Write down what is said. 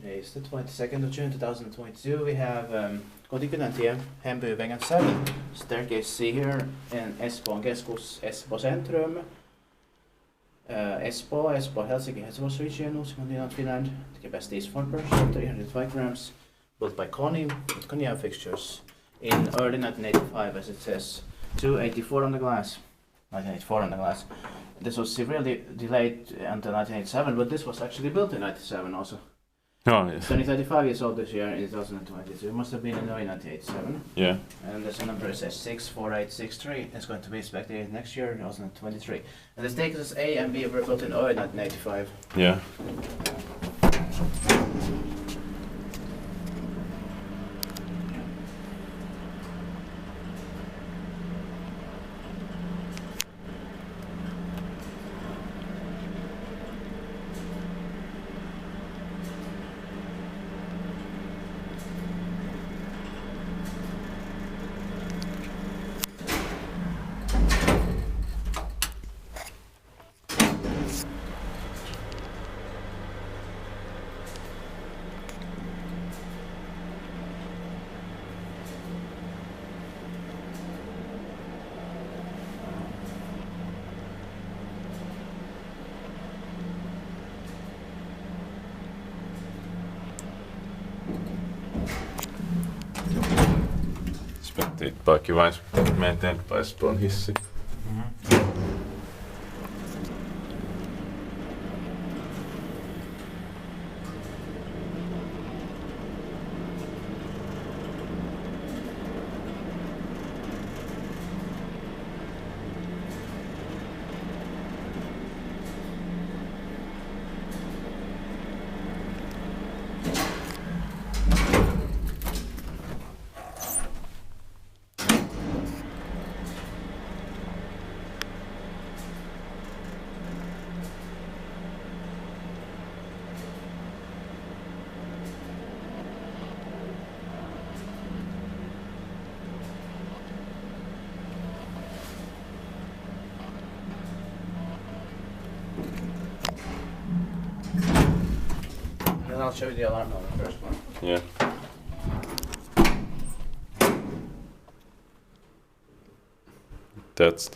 It's the 22nd of June 2022. We have Kotikyläntie, Hembyvägen 7, staircase C here in Espoon, keskus, Espoo centrum. Espoo, Helsinki, Helsingfors region, Finland. The capacity is 1 person, 305 grams. Built by Kone with Kone fixtures in early 1985, as it says. 284 on the glass. 1984 on the glass. This was severely delayed until 1987, but this was actually built in 1997 also. Oh, yes. It's only 35 years old this year in 2022. It must have been in early 1987. Yeah. And there's a number that says 64863. It's going to be inspected next year, 2023. And the staircases A and B were built in early 1985. Yeah. Spectate device maintained by Espoon hissi. And I'll show you the alarm on the first one. Yeah. That's